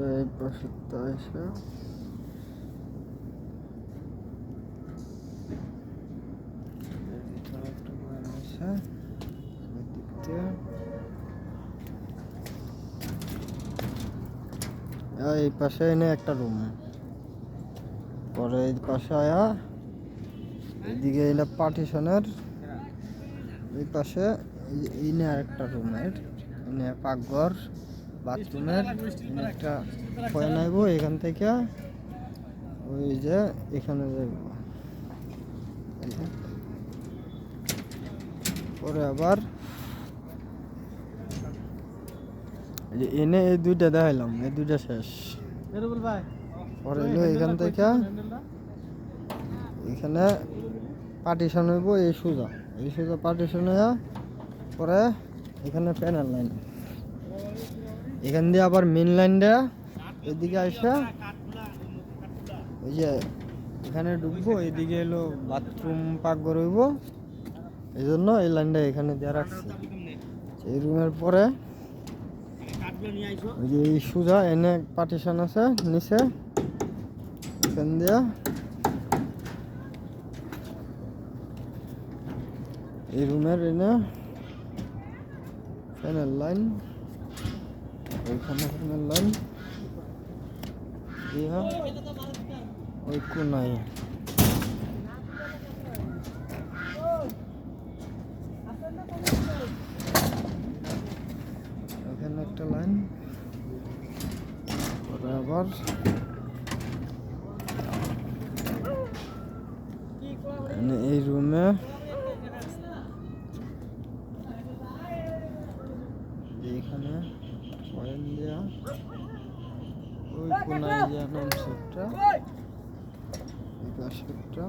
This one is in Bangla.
এই পাশেরটা এসে ভিতরে একটা রুম আছে, ওই দিক দিয়ে এই পাশে এনে একটা রুম, পরে এই পাশে আয়া এদিকে এনে পার্টিশনের এই পাশে এনে আরেকটা রুমের, এনে পাকঘর বাথরুমের, এনে একটা পয়ে নাইব এখান থেকে ওই যে এখানে যাইব, পরে আবার এনে এই দুইটা দেখাইলাম, এই দুইটা শেষ। পরে এলো এখান থেকে এখানে পার্টিশন হইব, এই সোজা পার্টিশন হইয়া পরে এখানে প্যানেল লাইন, এখান দিয়ে আবার মেন লাইন দেয়া এদিকে আসে ওই যে এখানে ঢুকবো, এদিকে এলো বাথরুম পাকঘর হইব, এই জন্য এই লাইনটা এখানে দেওয়া রাখছি। এই রুমের পরে ওই যে এই সোজা এনে পার্টিশন আছে নিচে, এখান দিয়া এই রুমের এনে ফ্যানের লাইন, ওইখানে ফ্যানের লাইন দিয়া ওই কোনায় এখানে একটা লাইন, পরে আবার এই রুমে এইখানে পয়েন্ট দেওয়া, ওই কোনায় দেওয়া নামছে একটা, এই পাশে একটা